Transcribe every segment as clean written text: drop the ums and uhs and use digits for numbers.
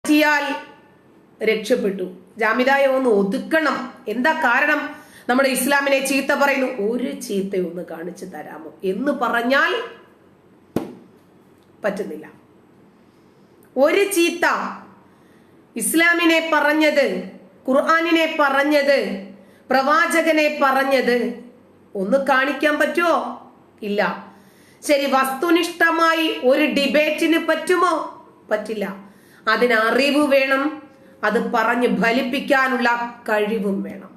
മാറ്റിയാൽ രക്ഷപ്പെട്ടു. ജാമിദായെ ഒന്ന് ഒതുക്കണം. എന്താ കാരണം? നമ്മുടെ ഇസ്ലാമിനെ ചീത്ത പറയുന്നു. ഒരു ചീത്തയൊന്ന് കാണിച്ചു തരാമോ എന്ന് പറഞ്ഞാൽ പറ്റുന്നില്ല. ഒരു ചീത്ത ഇസ്ലാമിനെ പറഞ്ഞത്, ഖുർആനിനെ പറഞ്ഞത്, പ്രവാചകനെ പറഞ്ഞത് ഒന്ന് കാണിക്കാൻ പറ്റുമോ? ഇല്ല. ശരി, വസ്തുനിഷ്ഠമായി ഒരു ഡിബേറ്റിന് പറ്റുമോ? പറ്റില്ല. അതിന് അറിവ് വേണം, അത് പറഞ്ഞ് ഫലിപ്പിക്കാനുള്ള കഴിവും വേണം.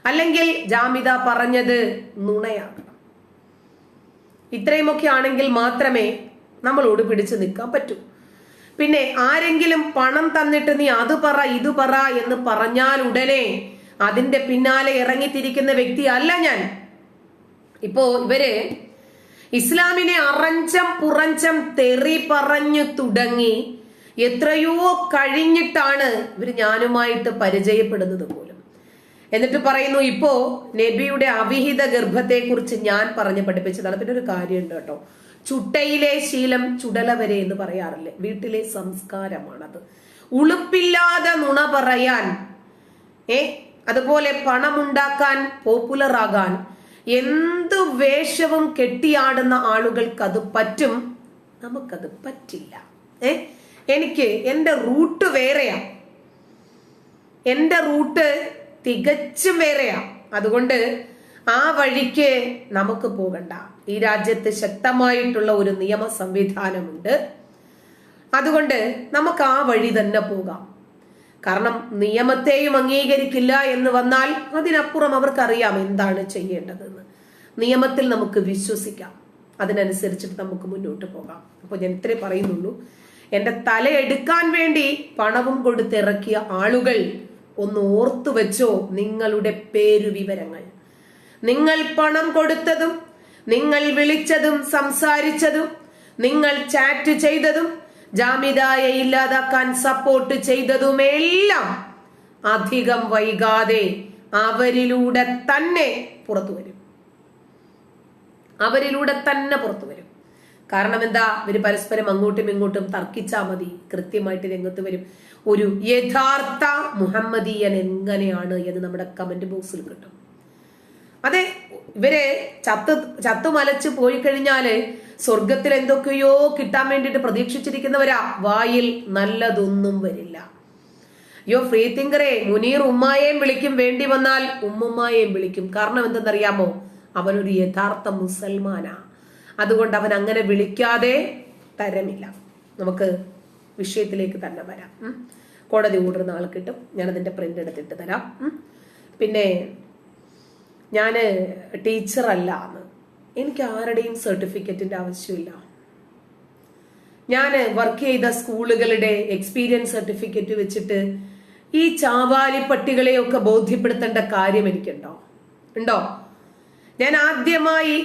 അല്ലെങ്കിൽ ജാമിദ പറഞ്ഞത് നുണയാകണം. ഇത്രയുമൊക്കെ ആണെങ്കിൽ മാത്രമേ നമ്മളോട് പിടിച്ചു നിൽക്കാൻ പറ്റൂ. പിന്നെ ആരെങ്കിലും പണം തന്നിട്ട് നീ അത് പറ ഇത് പറ എന്ന് പറഞ്ഞാൽ ഉടനെ അതിന്റെ പിന്നാലെ ഇറങ്ങിത്തിരിക്കുന്ന വ്യക്തി അല്ല ഞാൻ. ഇപ്പോ ഇവര് ഇസ്ലാമിനെ അറഞ്ചം പുറഞ്ചം തെറി പറഞ്ഞു തുടങ്ങി എത്രയോ കഴിഞ്ഞിട്ടാണ് ഇവര് ഞാനുമായിട്ട് പരിചയപ്പെടുന്നത് പോലും. എന്നിട്ട് പറയുന്നു ഇപ്പോ നബിയുടെ അവിഹിത ഗർഭത്തെ കുറിച്ച് ഞാൻ പറഞ്ഞു പഠിപ്പിച്ചതാണ്. പിന്നെ ഒരു കാര്യമുണ്ട് കേട്ടോ, ചുട്ടയിലെ ശീലം ചുടല വരെ എന്ന് പറയാറില്ലേ, വീട്ടിലെ സംസ്കാരമാണത്. ഉളുപ്പില്ലാതെ നുണ പറയാൻ, അതുപോലെ പണമുണ്ടാക്കാൻ, പോപ്പുലർ ആകാൻ എന്ത് വേഷവും കെട്ടിയാടുന്ന ആളുകൾക്ക് അത് പറ്റും, നമുക്കത് പറ്റില്ല. എനിക്ക് എന്റെ റൂട്ട് വേറെയാ, എന്റെ റൂട്ട് തികച്ചും വേറെയാ. അതുകൊണ്ട് ആ വഴിക്ക് നമുക്ക് പോകണ്ട. ഈ രാജ്യത്ത് ശക്തമായിട്ടുള്ള ഒരു നിയമ സംവിധാനമുണ്ട്. അതുകൊണ്ട് നമുക്ക് ആ വഴി തന്നെ പോകാം. കാരണം നിയമത്തെയും അംഗീകരിക്കില്ല എന്ന് വന്നാൽ അതിനപ്പുറം അവർക്കറിയാം എന്താണ് ചെയ്യേണ്ടതെന്ന്. നിയമത്തിൽ നമുക്ക് വിശ്വസിക്കാം, അതിനനുസരിച്ചിട്ട് നമുക്ക് മുന്നോട്ട് പോകാം. അപ്പൊ ഞാൻ ഇത്രേ പറയുന്നുള്ളൂ. എന്റെ തലയെടുക്കാൻ വേണ്ടി പണവും കൊടുത്തിറക്കിയ ആളുകൾ ഒന്ന് ഓർത്തു വെച്ചോ നിങ്ങളുടെ പേരു വിവരങ്ങൾ. നിങ്ങൾ പണം കൊടുത്തതും, നിങ്ങൾ വിളിച്ചതും സംസാരിച്ചതും, നിങ്ങൾ ചാറ്റ് ചെയ്തതും, ജാമിദായെ ഇല്ലാതാക്കാൻ സപ്പോർട്ട് ചെയ്തതുമെല്ലാം അധികം വൈകാതെ അവരിലൂടെ തന്നെ പുറത്തു വരും. അവരിലൂടെ തന്നെ പുറത്തു വരും. കാരണം എന്താ? ഇവര് പരസ്പരം അങ്ങോട്ടും ഇങ്ങോട്ടും തർക്കിച്ചാ മതി, കൃത്യമായിട്ട് രംഗത്ത് വരും. ഒരു യഥാർത്ഥ മുഹമ്മദീയൻ എങ്ങനെയാണ് എന്ന് നമ്മുടെ കമന്റ് ബോക്സിൽ കിട്ടും. അതെ, ഇവരെ ചത്തുമലച്ച് പോയി കഴിഞ്ഞാല് സ്വർഗത്തിൽ എന്തൊക്കെയോ കിട്ടാൻ വേണ്ടിയിട്ട് പ്രതീക്ഷിച്ചിരിക്കുന്നവരാ. വായിൽ നല്ലതൊന്നും വരില്ല. യോ ഫ്രീ തിങ്കറെ, മുനീർ ഉമ്മായേയും വിളിക്കും, വേണ്ടി വന്നാൽ ഉമ്മുമ്മായേയും വിളിക്കും. കാരണം എന്തെന്നറിയാമോ? അവനൊരു യഥാർത്ഥ മുസൽമാനാ. അതുകൊണ്ട് അവൻ അങ്ങനെ വിളിക്കാതെ തരമില്ല. നമുക്ക് വിഷയത്തിലേക്ക് തന്നെ വരാം. കോടതി ഓർഡർ നാളെ കിട്ടും, ഞാനതിന്റെ പ്രിന്റ് എടുത്തിട്ട് തരാം. പിന്നെ ഞാന് ടീച്ചറല്ല എന്ന്, എനിക്ക് ആരുടെയും സർട്ടിഫിക്കറ്റിന്റെ ആവശ്യമില്ല. ഞാൻ വർക്ക് ചെയ്ത സ്കൂളുകളുടെ എക്സ്പീരിയൻസ് സർട്ടിഫിക്കറ്റ് വെച്ചിട്ട് ഈ ചാവാലി പട്ടികളെയൊക്കെ ബോധ്യപ്പെടുത്തേണ്ട കാര്യം എനിക്കുണ്ടോ? ഉണ്ടോ? ഞാൻ ആദ്യമായി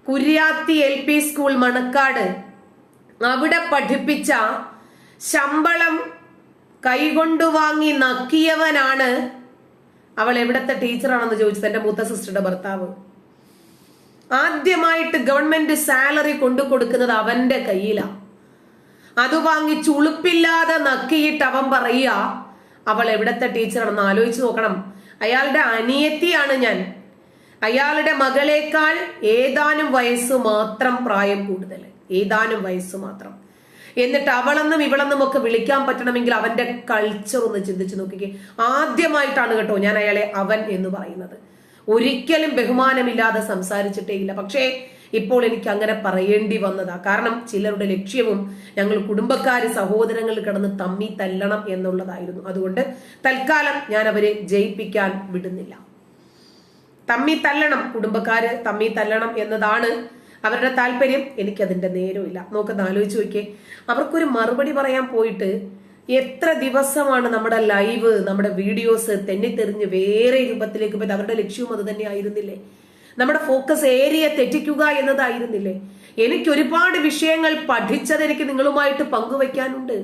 കുര്യാത്തി LP സ്കൂൾ മണക്കാട്, അവിടെ പഠിപ്പിച്ച ശമ്പളം കൈകൊണ്ടു വാങ്ങി നക്കിയവനാണ്. അവൾ എവിടത്തെ ടീച്ചറാണെന്ന് ചോദിച്ചത് എന്റെ മൂത്ത സിസ്റ്ററുടെ ഭർത്താവ്. ആദ്യമായിട്ട് ഗവൺമെന്റ് സാലറി കൊണ്ടു കൊടുക്കുന്നത് അവന്റെ കയ്യിലാ. അത് വാങ്ങി ചുളുപ്പില്ലാതെ നക്കിയിട്ട് അവൻ പറയുക അവൾ എവിടത്തെ ടീച്ചറാണെന്ന്. ആലോചിച്ച് നോക്കണം. അയാളുടെ അനിയത്തിയാണ് ഞാൻ. അയാളുടെ മകളേക്കാൾ ഏതാനും വയസ്സ് മാത്രം പ്രായം കൂടുതൽ, ഏതാനും വയസ്സ് മാത്രം. എന്നിട്ട് അവളെന്നും ഇവളെന്നും ഒക്കെ വിളിക്കാൻ പറ്റണമെങ്കിൽ അവന്റെ കൾച്ചർ ഒന്ന് ചിന്തിച്ചു നോക്കിക്കേ. ആദ്യമായിട്ടാണ് കേട്ടോ ഞാൻ അയാളെ അവൻ എന്ന് പറയുന്നത്. ഒരിക്കലും ബഹുമാനമില്ലാതെ സംസാരിച്ചിട്ടേ ഇല്ല. പക്ഷേ ഇപ്പോൾ എനിക്ക് അങ്ങനെ പറയേണ്ടി വന്നതാ. കാരണം ചിലരുടെ ലക്ഷ്യവും ഞങ്ങൾ കുടുംബക്കാര് സഹോദരങ്ങൾ കിടന്ന് തമ്മി തല്ലണം എന്നുള്ളതായിരുന്നു. അതുകൊണ്ട് തൽക്കാലം ഞാൻ അവരെ ജയിപ്പിക്കാൻ വിടുന്നില്ല. തമ്മി തല്ലണം, കുടുംബക്കാര് തമ്മി തല്ലണം എന്നതാണ് അവരുടെ താല്പര്യം. എനിക്കതിന്റെ നേരമില്ല. നോക്കുന്ന ആലോചിച്ച് നോക്കിയേ, അവർക്കൊരു മറുപടി പറയാൻ പോയിട്ട് എത്ര ദിവസമാണ് നമ്മുടെ ലൈവ്, നമ്മുടെ വീഡിയോസ് തെന്നിത്തെറിഞ്ഞ് വേറെ രൂപത്തിലേക്ക് പോയത്. അവരുടെ ലക്ഷ്യവും അത് തന്നെ ആയിരുന്നില്ലേ? നമ്മുടെ ഫോക്കസ് ഏരിയ തെറ്റിക്കുക എന്നതായിരുന്നില്ലേ? എനിക്ക് ഒരുപാട് വിഷയങ്ങൾ പഠിച്ചത് എനിക്ക് നിങ്ങളുമായിട്ട് പങ്കുവയ്ക്കാനുണ്ട്.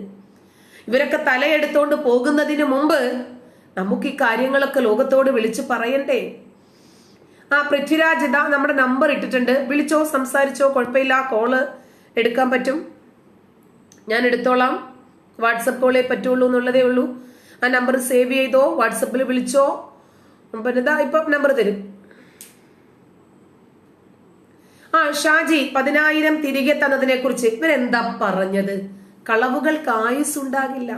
ഇവരൊക്കെ തലയെടുത്തോണ്ട് പോകുന്നതിന് മുമ്പ് നമുക്ക് ഈ കാര്യങ്ങളൊക്കെ ലോകത്തോട് വിളിച്ചു പറയണ്ടേ? പൃഥ്വിരാജ് ഇതാ നമ്മുടെ നമ്പർ ഇട്ടിട്ടുണ്ട്, വിളിച്ചോ, സംസാരിച്ചോ, കുഴപ്പമില്ല. കോള് എടുക്കാൻ പറ്റും, ഞാൻ എടുത്തോളാം. വാട്സപ്പ് കോളേ പറ്റുള്ളൂ എന്നുള്ളതേ ഉള്ളൂ. ആ നമ്പർ സേവ് ചെയ്തോ, വാട്സപ്പിൽ വിളിച്ചോ. പിന്നെ ഇപ്പൊ നമ്പർ തരും. ഷാജി 10,000 തിരികെ തന്നതിനെ കുറിച്ച് ഇവരെന്താ പറഞ്ഞത്? കളവുകൾക്ക് ആയുസ്സുണ്ടാകില്ല.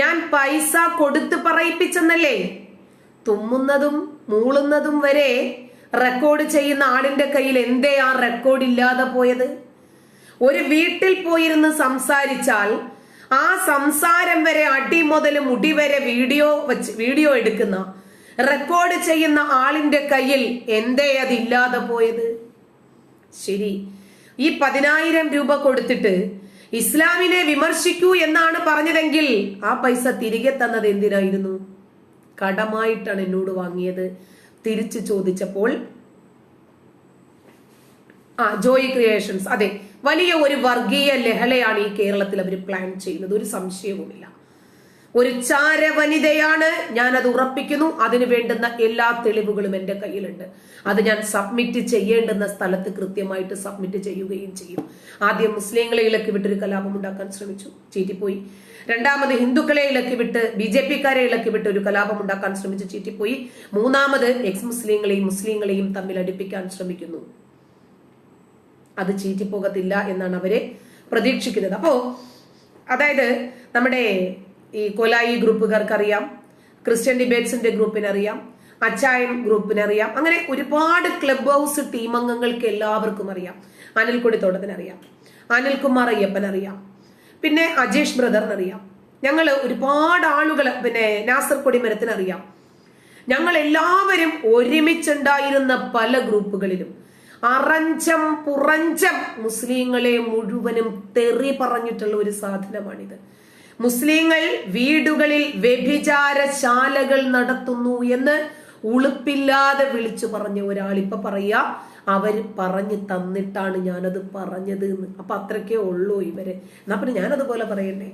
ഞാൻ പൈസ കൊടുത്ത് പറയിപ്പിച്ചെന്നല്ലേ? തുമ്മുന്നതും മൂളുന്നതും വരെ റെക്കോർഡ് ചെയ്യുന്ന ആളിന്റെ കയ്യിൽ എന്തേ ആ റെക്കോർഡ് ഇല്ലാതെ പോയത്? ഒരു വീട്ടിൽ പോയിരുന്ന് സംസാരിച്ചാൽ ആ സംസാരം വരെ അടി മുതൽ മുടി വരെ വീഡിയോ എടുക്കുന്ന റെക്കോർഡ് ചെയ്യുന്ന ആളിന്റെ കയ്യിൽ എന്തേ അതില്ലാതെ പോയത്? ശരി, ഈ 10,000 രൂപ കൊടുത്തിട്ട് ഇസ്ലാമിനെ വിമർശിക്കൂ എന്നാണ് പറഞ്ഞതെങ്കിൽ ആ പൈസ തിരികെ തന്നത് എന്തിനായിരുന്നു? കടമായിട്ടാണ് എന്നോട് വാങ്ങിയത്. തിരിച്ചു ചോദിച്ചപ്പോൾ ജോയി ക്രിയേഷൻസ്, അതെ, വലിയ ഒരു വർഗീയ ലഹളയാണ് ഈ കേരളത്തിൽ അവർ പ്ലാൻ ചെയ്യുന്നത്, ഒരു സംശയവുമില്ല. ഒരു ചാര വനിതയാണ്, ഞാൻ അത് ഉറപ്പിക്കുന്നു. അതിന് വേണ്ടുന്ന എല്ലാ തെളിവുകളും എന്റെ കയ്യിലുണ്ട്. അത് ഞാൻ സബ്മിറ്റ് ചെയ്യേണ്ടുന്ന സ്ഥലത്ത് കൃത്യമായിട്ട് സബ്മിറ്റ് ചെയ്യുകയും ചെയ്യും. ആദ്യം മുസ്ലിങ്ങളെ ഇളക്കി വിട്ടൊരു കലാപം ഉണ്ടാക്കാൻ ശ്രമിച്ചു, ചീറ്റിപ്പോയി. രണ്ടാമത് ഹിന്ദുക്കളെ ഇളക്കി വിട്ട് BJP-ക്കാരെ ഇളക്കി വിട്ട് ഒരു കലാപം ഉണ്ടാക്കാൻ ശ്രമിച്ചു, ചീറ്റിപ്പോയി. മൂന്നാമത് എക്സ് മുസ്ലിങ്ങളെയും തമ്മിൽ അടുപ്പിക്കാൻ ശ്രമിക്കുന്നു. അത് ചീറ്റിപ്പോകത്തില്ല എന്നാണ് അവരെ പ്രതീക്ഷിക്കുന്നത്. അപ്പോ അതായത് നമ്മുടെ ഈ കൊലായി ഗ്രൂപ്പുകാർക്കറിയാം, ക്രിസ്ത്യൻ ഡിബേറ്റ്സിന്റെ ഗ്രൂപ്പിനറിയാം, അച്ചായൻ ഗ്രൂപ്പിനറിയാം, അങ്ങനെ ഒരുപാട് ക്ലബ് ഹൗസ് ടീം അംഗങ്ങൾക്ക് എല്ലാവർക്കും അറിയാം. അനിൽ കൊടിത്തോട്ടത്തിനറിയാം, അനിൽകുമാർ അയ്യപ്പനറിയാം, പിന്നെ അജേഷ് ബ്രദറിനറിയാം. ഞങ്ങൾ ഒരുപാട് ആളുകൾ, പിന്നെ നാസർ കൊടിമരത്തിനറിയാം. ഞങ്ങൾ എല്ലാവരും ഒരുമിച്ചുണ്ടായിരുന്ന പല ഗ്രൂപ്പുകളിലും അറഞ്ചം പുറഞ്ചം മുസ്ലിങ്ങളെ മുഴുവനും തെറി പറഞ്ഞിട്ടുള്ള ഒരു സാധനമാണിത്. മുസ്ലിങ്ങൾ വീടുകളിൽ വ്യഭിചാരശാലകൾ നടത്തുന്നു എന്ന് ഉളുപ്പില്ലാതെ വിളിച്ചു പറഞ്ഞ ഒരാൾ ഇപ്പൊ പറയാ അവര് പറഞ്ഞു തന്നിട്ടാണ് ഞാനത് പറഞ്ഞത് എന്ന്. അപ്പൊ അത്രയ്ക്കേ ഉള്ളൂ ഇവര്. എന്നാ പിന്നെ ഞാനതുപോലെ പറയണ്ടേ?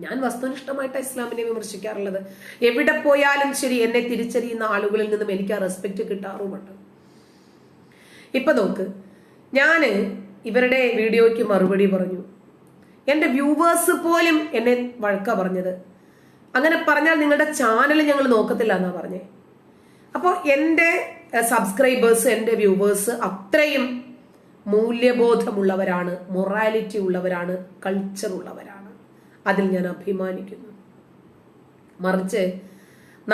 ഞാൻ വസ്തുനിഷ്ഠമായിട്ടാണ് ഇസ്ലാമിനെ വിമർശിക്കാറുള്ളത്. എവിടെ പോയാലും ശരി, എന്നെ തിരിച്ചറിയുന്ന ആളുകളിൽ നിന്നും എനിക്ക് ആ റെസ്പെക്ട് കിട്ടാറുമുണ്ട്. ഇപ്പൊ നോക്ക്, ഞാന് ഇവരുടെ വീഡിയോയ്ക്ക് മറുപടി പറഞ്ഞു. എന്റെ വ്യൂവേഴ്സ് പോലും എന്നെ വഴക്ക പറഞ്ഞത്. അങ്ങനെ പറഞ്ഞാൽ നിങ്ങളുടെ ചാനൽ ഞങ്ങൾ നോക്കത്തില്ല എന്നാ പറഞ്ഞേ. അപ്പോൾ എന്റെ സബ്സ്ക്രൈബേഴ്സ്, എന്റെ വ്യൂവേഴ്സ് അത്രയും മൂല്യബോധമുള്ളവരാണ്, മൊറാലിറ്റി ഉള്ളവരാണ്, കൾച്ചർ ഉള്ളവരാണ്. അതിൽ ഞാൻ അഭിമാനിക്കുന്നു. മറിച്ച്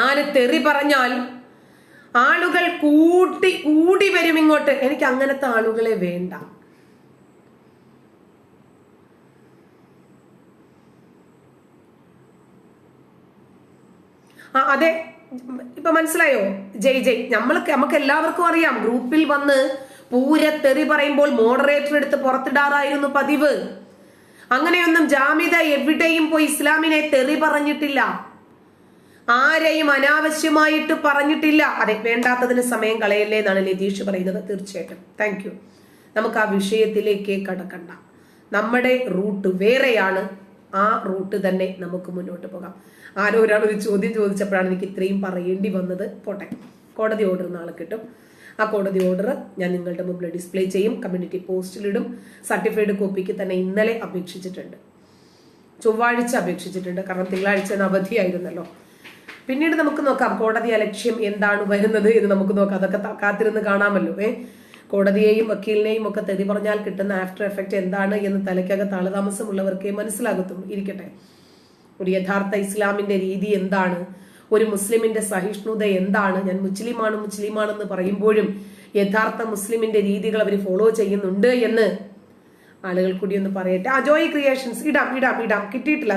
4 തെറി പറഞ്ഞാൽ ആളുകൾ കൂടി വരും ഇങ്ങോട്ട്. എനിക്ക് അങ്ങനത്തെ ആളുകളെ വേണ്ട. അതെ, ഇപ്പൊ മനസ്സിലായോ? ജയ് നമുക്ക് എല്ലാവർക്കും അറിയാം. ഗ്രൂപ്പിൽ വന്ന് പൂരത്തെറി പറയുമ്പോൾ മോഡറേറ്റർ എടുത്ത് പുറത്തിടാറായിരുന്നു പതിവ്. അങ്ങനെയൊന്നും ജാമിദ എവിടെയും പോയി ഇസ്ലാമിനെ തെറി പറഞ്ഞിട്ടില്ല, ആരെയും അനാവശ്യമായിട്ട് പറഞ്ഞിട്ടില്ല. അതെ, വേണ്ടാത്തതിന് സമയം കളയല്ലേ എന്നാണ് നിതീഷ് പറയുന്നത്. തീർച്ചയായിട്ടും താങ്ക് യു. നമുക്ക് ആ വിഷയത്തിലേക്ക് കടക്കണ്ട. നമ്മുടെ റൂട്ട് വേറെയാണ്, ആ റൂട്ട് തന്നെ നമുക്ക് മുന്നോട്ട് പോകാം. ആരോ ഒരാൾ ഒരു ചോദ്യം ചോദിച്ചപ്പോഴാണ് എനിക്ക് ഇത്രയും പറയേണ്ടി വന്നത്. പോട്ടെ, കോടതി ഓർഡർ നാളെ കിട്ടും. ആ കോടതി ഓർഡർ ഞാൻ നിങ്ങളുടെ മുമ്പിൽ ഡിസ്പ്ലേ ചെയ്യും, കമ്മ്യൂണിറ്റി പോസ്റ്റിലിടും. സർട്ടിഫൈഡ് കോപ്പിക്ക് തന്നെ ഇന്നലെ അപേക്ഷിച്ചിട്ടുണ്ട്, ചൊവ്വാഴ്ച അപേക്ഷിച്ചിട്ടുണ്ട്. കാരണം തിങ്കളാഴ്ച അവധിയായിരുന്നല്ലോ. പിന്നീട് നമുക്ക് നോക്കാം കോടതി അലക്ഷ്യം എന്താണ് വരുന്നത് എന്ന് നമുക്ക് നോക്കാം. അതൊക്കെ കാത്തിരുന്ന് കാണാമല്ലോ. കോടതിയെയും വക്കീലിനെയും ഒക്കെ തെറി പറഞ്ഞാൽ കിട്ടുന്ന ആഫ്റ്റർ എഫക്റ്റ് എന്താണ് എന്ന് തലയ്ക്കകത്ത് ആളതാമസമുള്ളവർക്കേ മനസ്സിലാകത്തുള്ളൂ. ഇരിക്കട്ടെ, ഒരു യഥാർത്ഥ ഇസ്ലാമിന്റെ രീതി എന്താണ്, ഒരു മുസ്ലിമിന്റെ സഹിഷ്ണുത എന്താണ്? ഞാൻ മുസ്ലിമാണെന്ന് പറയുമ്പോഴും യഥാർത്ഥ മുസ്ലിമിന്റെ രീതികൾ അവർ ഫോളോ ചെയ്യുന്നുണ്ട് എന്ന് ആളുകൾ കൂടി ഒന്ന് പറയട്ടെ. ജോയി ക്രിയേഷൻസ് ഇടാം കിട്ടിയിട്ടില്ല.